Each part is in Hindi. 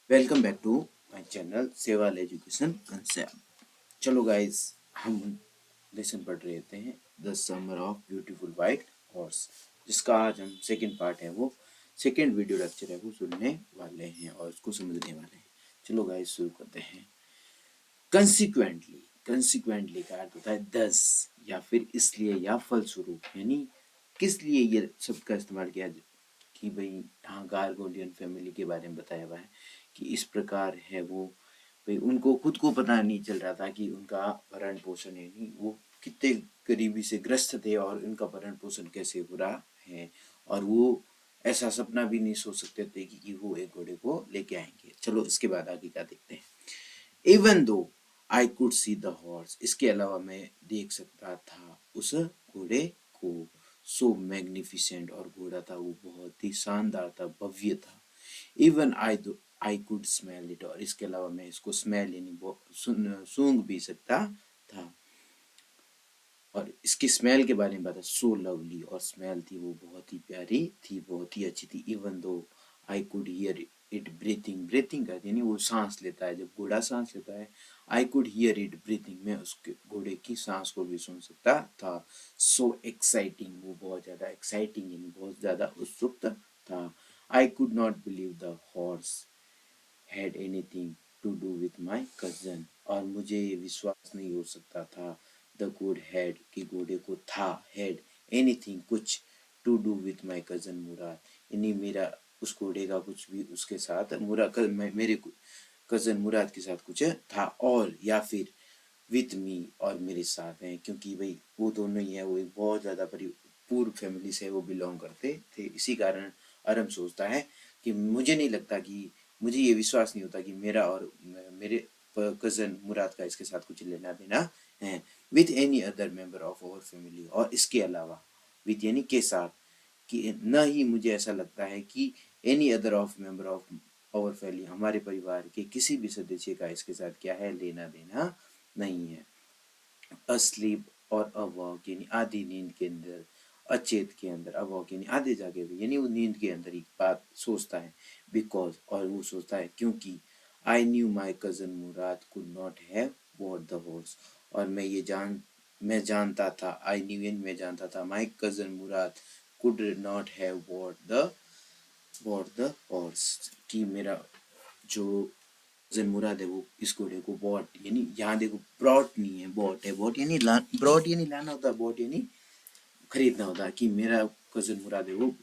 Welcome back to my channel सेवाल एजुकेशन कंसेप्ट। चलो गाइस, हम लेसन पढ़ रहे थे the summer of beautiful white horse, जिसका आज हम सेकंड पार्ट है, वो सेकंड वीडियो लेक्चर है, वो सुनने वाले हैं और उसको समझने वाले हैं। चलो गाइस शुरू करते हैं। कंसिक्वेंटली, कंसिक्वेंटली का अर्थ होता है दस, या फिर इसलिए, या फलस्वरूप, यानी किस लिए ये शब्द का इस्तेमाल किया कि भाई हाँ, गार्गोलियन फैमिली के बारे में बताया हुआ है कि इस प्रकार है वो, भाई उनको खुद को पता नहीं चल रहा था कि उनका भरण पोषण, यानी वो कितने गरीबी से ग्रस्त थे और उनका भरण पोषण कैसे हो रहा है, और वो ऐसा सपना भी नहीं सोच सकते थे कि वो एक घोड़े को लेके आएंगे। चलो इसके बाद आगे क्या देखते हैं। Even though I could see the horse, इसके अलावा मैं देख सकता था उस घोड़े को। सो मैग्निफिसेंट, और घोड़ा था वो बहुत ही शानदार था, भव्य था। Even I could smell it, और इसके अलावा मैं इसको स्मेल यानी सूंघ भी सकता था। और इसकी स्मेल के बारे में बता, सो लवली, और स्मेल थी वो बहुत ही प्यारी थी, बहुत ही अच्छी थी। Even though I could hear it breathing, breathing का यानी वो सांस लेता है, जब घोड़ा सांस लेता है। I could hear it breathing, मैं उसके घोड़े की सांस को भी सुन सकता था। सो एक्साइटिंग, वो बहुत ज्यादा एक्साइटिंग यानी बहुत ज्यादा उत्सुक था। I could not believe the horse had anything to do with my cousin, और मुझे ये विश्वास नहीं हो सकता था द गुड हैड कि घोड़े को था, हैड एनीथिंग कुछ, to do with my cousin Mourad, यानी मेरा उस घोड़े का कुछ भी उसके साथ मेरे कजन मुराद के साथ कुछ था, और या फिर विथ मी, और मेरे साथ हैं, क्योंकि भाई वो दोनों ही है, वो एक बहुत ज्यादा पूर्व फैमिली से वो बिलोंग करते थे। इसी कारण अरम सोचता है कि मुझे नहीं लगता कि, मुझे ये विश्वास नहीं होता कि मेरा और मेरे कजन मुराद का इसके साथ कुछ लेना देना है। With any other member of our family, और इसके अलावा, विथ यानी के साथ, कि न ही मुझे ऐसा लगता है कि any other of member of our family, हमारे परिवार के किसी भी सदस्य का इसके साथ क्या है, लेना देना नहीं है। अस्लीप और अवॉक यानी आधी नींद के अंदर, अचेत के अंदर, अवॉक यानी आधे जागे हुए, यानी वो नींद के अंदर एक बात सोचता है। बिकॉज, और वो सोचता है क्योंकि, I knew my cousin Murad could not have bought the horse, और मैं जानता था, आई न्यू यानी मैं जानता था, माई cousin Murad could not have bought the horse, कि मेरा जो कजन मुराद है वो इस घोड़े को बॉट, यानी यहाँ देखो ब्रॉट नहीं है, बॉट है। बॉट यानी ब्रॉट यानी लाना होता है, बॉट यानी खरीदना होता है, कि मेरा कजन मुराद है वो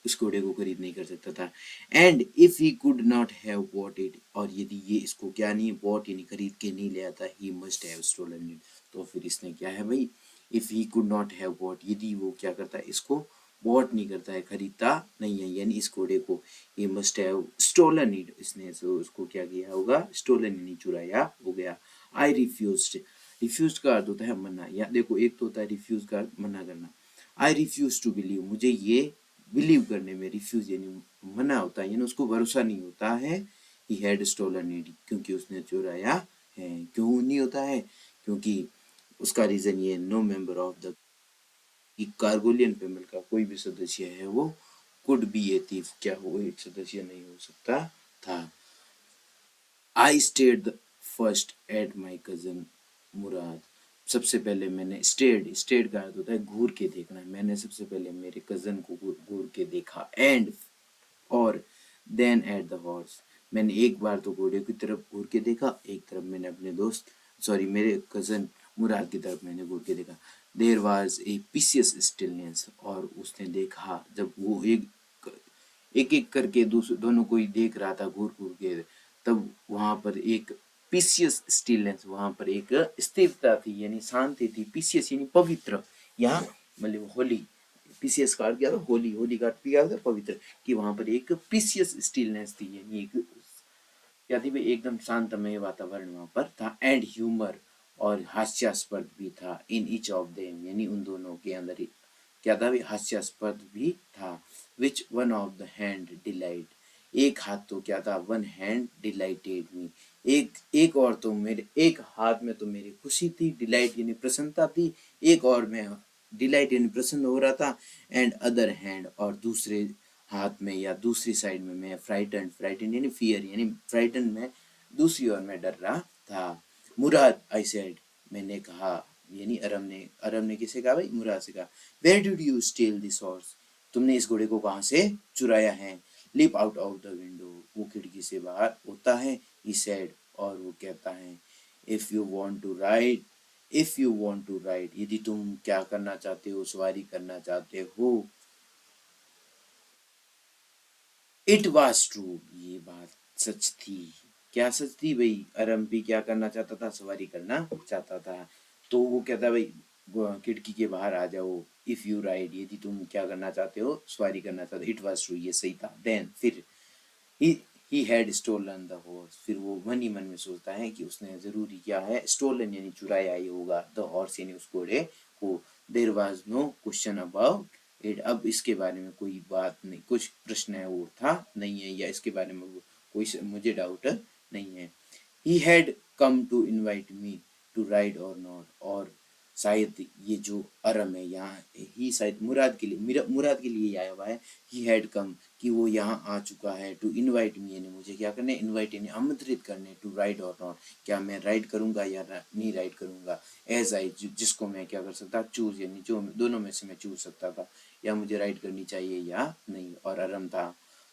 इस घोड़े को खरीद नहीं कर सकता था। And if he could not have bought it, और यदि ये इसको क्या नहीं बॉट यानी खरीद के नहीं ले आता, he must have stolen it, तो फिर इसने क्या है भाई, if he could not have bought, यदि वो क्या करता है, इसको बॉट नहीं करता है, खरीदता नहीं है, यानी इस घोड़े को, he must have stolen it, इसने उसको क्या किया होगा, स्टोलन यानी चुराया हो गया। आई रिफ्यूज्ड, रिफ्यूज का अर्थ होता है मना, या देखो एक तो होता है रिफ्यूज का अर्थ मना करना। आई रिफ्यूज टू बिलीव, मुझे ये बिलीव करने में, रिफ्यूज यानी मना होता है, यानी उसको भरोसा नहीं होता है, ही हैड स्टोलन इट, क्योंकि उसने चुराया है। क्यों नहीं होता है, क्योंकि उसका रीजन ये, no member of the Garoghlanian family का कोई भी सदस्य है वो कुड बी ए थीफ, क्या वो एक सदस्य नहीं हो सकता था। I stayed first at my cousin Murad, सबसे पहले मैंने स्टेड का अर्थ होता है घूर के देखना, मैंने सबसे पहले मेरे कजन को घूर के देखा। एंड, और देन एट द हॉर्स, मैंने एक बार तो घोड़े की तरफ घूर के देखा, एक तरफ मैंने अपने दोस्त, सॉरी मेरे कजन मुराद की तरफ मैंने घूर के देखा। देर वॉज ए पीसियस स्टिलनेस, और उसने देखा जब वो एक एक करके दोनों को ही देख रहा था घूर घूर के, तब वहां पर एक पीसियस स्टिलनेस, वहां पर एक स्थिरता थी, यानी शांति थी। पीसियस यानी पवित्र, यहाँ मतलब होली, पीसीएस का अर्थ क्या था, होली, होली का अर्थ क्या था, पवित्र, कि वहां पर एक पीसीएस स्टिलनेस थी, यानी एक क्या थी भाई, एकदम शांतमय वातावरण वहां पर था। एंड ह्यूमर, और हास्यास्पद भी था, इन ईच ऑफ देम, यानी उन दोनों के अंदर ही क्या था भाई, हास्यास्पद भी था। Which one of the hand delight, एक हाथ तो क्या था, वन हैंड डिलाइटेड मी, एक एक और तो मेरे, एक हाथ में तो मेरी खुशी थी, डिलाइट यानी प्रसन्नता थी, एक और में डिलाइट यानी प्रसन्न हो रहा था। एंड अदर हैंड, और दूसरे हाथ में या दूसरी साइड में मैं फ्राइटन फ्राइटन यानी फियर यानी फ्राइटन में दूसरी ओर मैं डर रहा था। मुराद आई सेड, मैंने कहा, यानी अरम ने किसे कहा भाई? मुराद से कहा। Where did you steal this horse, तुमने इस घोड़े को कहाँ से चुराया है? Leap out of the window, वो खिड़की से बाहर होता है। ही सेड, और वो कहता है, if you want to ride if you want to ride, यदि तुम क्या करना चाहते हो, सवारी करना चाहते हो। इट वॉज ट्रू, ये बात सच थी। क्या सच थी भाई? अरम भी क्या करना चाहता था? सवारी करना चाहता था। तो वो कहता भाई खिड़की के बाहर आ जाओ। इफ यू राइड, यदि तुम क्या करना चाहते हो, सवारी करना चाहते हो। इट वॉज ट्रू, ये सही था। देन फिर he he had stolen the horse, फिर वो मन ही मन में सोचता है कि उसने जरूरी क्या है, स्टोलन यानी चुराया ही होगा, द हॉर्स यानी उस घोड़े को। There was no question about it, अब इसके बारे में कोई बात नहीं, कुछ प्रश्न है वो था नहीं है, या इसके बारे में कोई मुझे डाउट नहीं है। He had come to invite me to ride or not, और शायद ये जो अरम है यहाँ, ही शायद मुराद के लिए मुराद के लिए आया हुआ है। ही हैड कम, कि वो यहाँ आ चुका है। टू इनवाइट मी यानी मुझे क्या करने, इनवाइट यानी आमंत्रित करने। टू राइड और नॉट, क्या मैं राइड करूंगा या नहीं राइड करूंगा। एज आई, जिसको मैं क्या कर सकता, चूज यानी जो दोनों में से मैं चूज सकता था, या मुझे राइड करनी चाहिए या नहीं। और अरम था,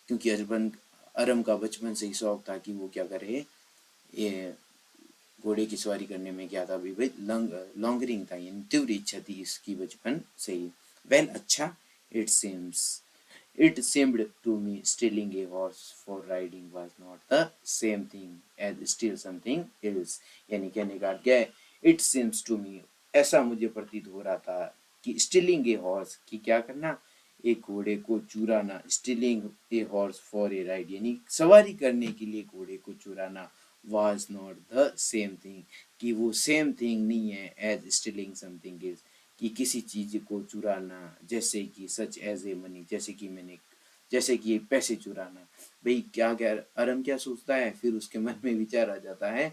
क्योंकि अरम का बचपन से ही शौक था कि वो क्या करे, ये घोड़े की सवारी करने में क्या था अभी भाई, लॉन्गरिंग था, यानी तीव्र इच्छा थी इसकी बचपन से ही। वेल, अच्छा, it seems it seemed to me stealing a horse for riding was not the same thing as steal something else, यानी कहने का क्या है, it seems to me, ऐसा मुझे प्रतीत हो रहा था कि stealing a horse, कि क्या करना, एक घोड़े को चुराना। stealing a horse for a ride यानी सवारी करने के लिए घोड़े को चुराना। was not the same thing, कि वो सेम थिंग नहीं है as stealing something else, कि किसी चीज को चुराना, जैसे कि सच एज ए मनी, जैसे कि पैसे चुराना। भाई क्या क्या अरम क्या सोचता है, फिर उसके मन में विचार आ जाता है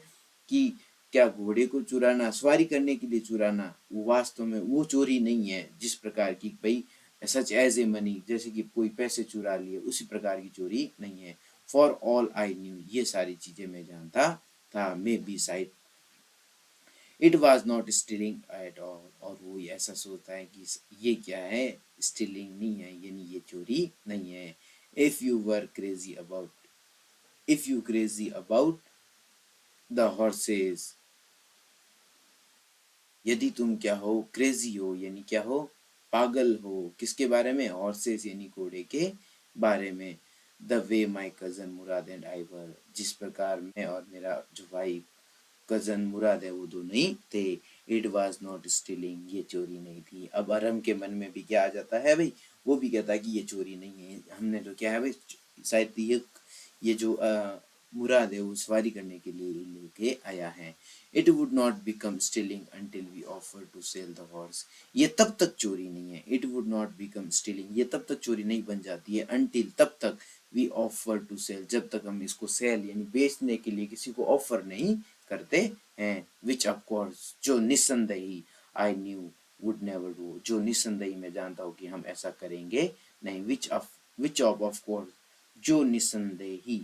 कि क्या घोड़े को चुराना, सवारी करने के लिए चुराना, वो वास्तव में वो चोरी नहीं है, जिस प्रकार की भाई सच एज ए मनी, जैसे कि कोई पैसे चुरा लिए, उसी प्रकार की चोरी नहीं है। फॉर ऑल आई न्यू, ये सारी चीजें मैं जानता था। मे बी शायद it was not stealing at all, और वो ऐसा सोचता है कि ये क्या है, स्टीलिंग नहीं है, यानी ये चोरी नहीं है। If you were crazy about if you crazy about the horses, यदि तुम क्या हो, क्रेजी हो यानी क्या हो, पागल हो, किसके बारे में, हॉर्सेस यानी घोड़े के बारे में। The way my cousin Murad and I were, जिस प्रकार मैं और मेरा जो भाई कजन मुराद है वो दोनों ही थे। इट वॉज नॉट स्टीलिंग, ये चोरी नहीं थी। अब अरम के मन में भी क्या आ जाता है भाई, वो भी कहता है कि ये चोरी नहीं है, हमने तो क्या है भाई, शायद ये जो मुराद है वो सवारी करने के लिए लेके आया है। It would not become stealing until we offer to sell the horse, ये तब तक चोरी नहीं है। It would not become stealing, ये तब तक चोरी नहीं बन जाती है, अंटिल तब तक, वी ऑफर टू सेल, जब तक हम इसको सेल यानी बेचने के लिए किसी को ऑफर नहीं करते हैं। विच ऑफ कोर्स, जो निस्संदेही, I knew would never do, जो निस्संदेही मैं जानता हूँ कि हम ऐसा करेंगे नहीं। विच ऑफ कोर्स, जो निस्संदेही,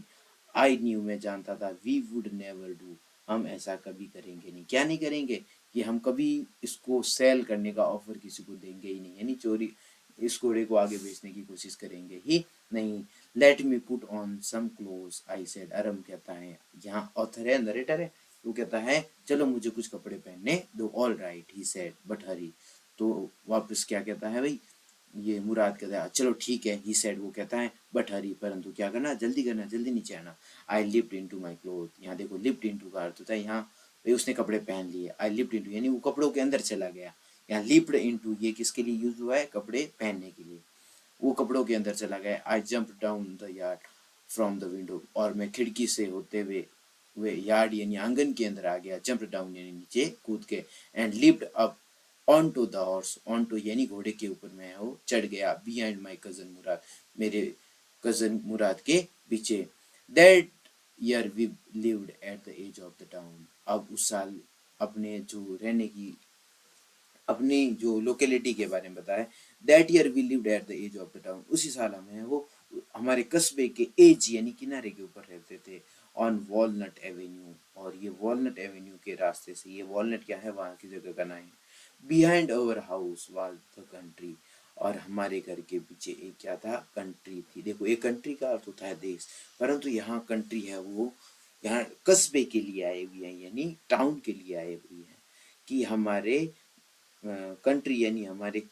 आई न्यू मैं जानता था, वी वुड नेवर डू, हम ऐसा कभी करेंगे नहीं। क्या नहीं करेंगे, कि हम कभी इसको सेल करने का ऑफर किसी को देंगे ही नहीं, यानी चोरी इस घोड़े को आगे बेचने की कोशिश करेंगे ही नहीं। Let me put on some clothes I said, Aram कहता है, यहाँ ऑथर है, नरेटर है, वो कहता है चलो मुझे कुछ कपड़े पहनने दो। All right he said but hurry, तो वापस क्या कहता है भाई, ये मुराद कहता है चलो ठीक है, ही सेड वो कहता है बट हरी, परंतु क्या करना, जल्दी करना, जल्दी नीचे आना। आई लिफ्ट इनटू माय क्लोथ, यहाँ देखो लिफ्ट इनटू का अर्थ होता है यहाँ भाई उसने कपड़े पहन लिए। आई लिफ्ट इनटू यानी वो कपड़ों के अंदर चला गया। यहाँ लिफ्ट इनटू ये किसके लिए यूज हुआ है, कपड़े पहनने के लिए, वो कपड़ों के अंदर चला गया। I jump down the yard from the window, और मैं खिड़की से होते हुए वे यार्ड यानी आंगन के अंदर आ गया। जंप डाउन यानी नीचे कूद के। And lift up on to the horse, on to यानी घोड़े के ऊपर मैं हो चढ़ गया। बिहाइंड माई कजन मुराद, मेरे कजन मुराद के पीछे। That year we lived at the edge of the town, अब उस साल अपने जो रहने की अपनी जो लोकेलिटी के बारे में बताया। That year we lived at the edge of the town, उसी साल हमें वो हमारे कस्बे के एज यानी किनारे के ऊपर रहते थे, ऑन वॉलनट एवेन्यू। और ये वॉलनट एवेन्यू के रास्ते से, ये वॉलनट क्या है, वहाँ की जगह का नाम है। Behind our house was the country, और हमारे घर के पीछे एक क्या था, कंट्री थी। देखो, एक कंट्री का अर्थ होता है देश, परंतु यहाँ कंट्री है वो यहाँ कस्बे के लिए आए हुए हैं, यानी टाउन के लिए आए हुए हैं। कि हमारे कंट्री यानी हमारे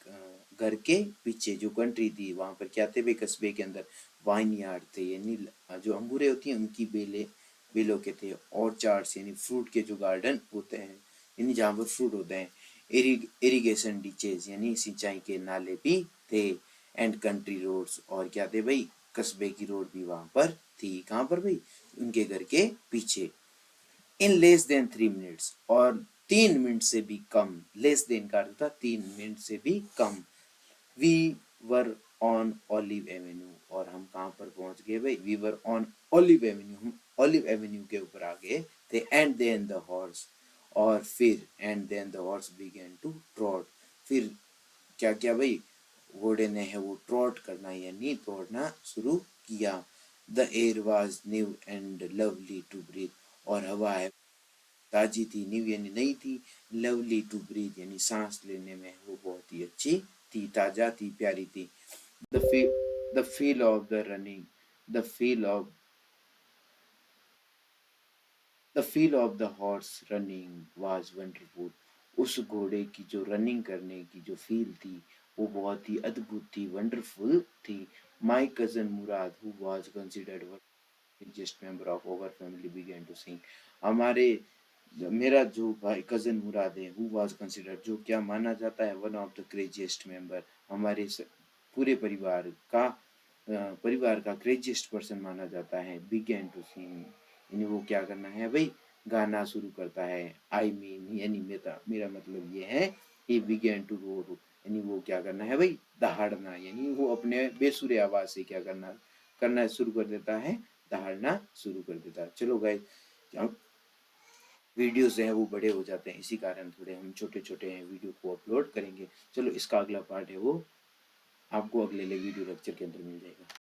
घर के पीछे जो कंट्री थी, वहां पर क्या थे भाई, कस्बे के अंदर वाइन यार्ड थे, यानी जो अंगूरें होती हैं उनकी बेलों के थे। ऑर्चार्ड्स यानी फ्रूट के जो गार्डन होते हैं, यानी जहाँ पर फ्रूट होते हैं। इरिगेशन डिचेज यानी सिंचाई के नाले भी थे। एंड कंट्री रोड्स, और क्या थे भाई, कस्बे की रोड भी वहां पर थी। कहाँ पर भाई, उनके घर के पीछे। इन लेस देन 3 मिनट्स, और 3 मिनट से भी कम, लेस देन का अर्थ था 3 मिनट से भी कम। We were on Olive Avenue, और हम कहाँ पर पहुंच गए भाई, we were on Olive Avenue, हम ऑलिव एवेन्यू के ऊपर आ गए थे। एंड देन द हॉर्स, और फिर and then the horse began to trot, फिर क्या किया भाई, घोड़े ने है वो ट्रॉट करना यानी दौड़ना शुरू किया। The air was new and lovely to breathe, और हवा है ताजी थी, न्यू यानी नई थी, लवली टू ब्रीथ यानी सांस लेने में वो बहुत ही अच्छी थी, ताजा थी, प्यारी थी। The feel the feel of the running the feel of the feel of the horse running was wonderful, उस घोड़े की जो रनिंग करने की जो फील थी वो बहुत ही अद्भुत थी, वंडरफुल थी। माई cousin Murad who was considered richest member of our family began to sing, हमारे मेरा जो भाई कजन मुराद है, हु वाज कंसिडर्ड जो क्या माना जाता है, one of the craziest member, हमारे पूरे परिवार का क्रेजिएस्ट पर्सन माना जाता है। बिगेन टू सिंग यानी वो क्या करना है भाई, गाना शुरू करता है। आई मीन यानी मेरा मतलब ये है कि बिगेन टू रोर यानी वो क्या करना है भाई, दहाड़ना, यानी वो अपने बेसुरे आवाज से क्या करना शुरू कर देता है, दहाड़ना शुरू कर देता है। चलो गाइस, वीडियोस हैं वो बड़े हो जाते हैं, इसी कारण थोड़े हम छोटे छोटे हैं वीडियो को अपलोड करेंगे। चलो, इसका अगला पार्ट है वो आपको अगले वीडियो लेक्चर के अंदर मिल जाएगा।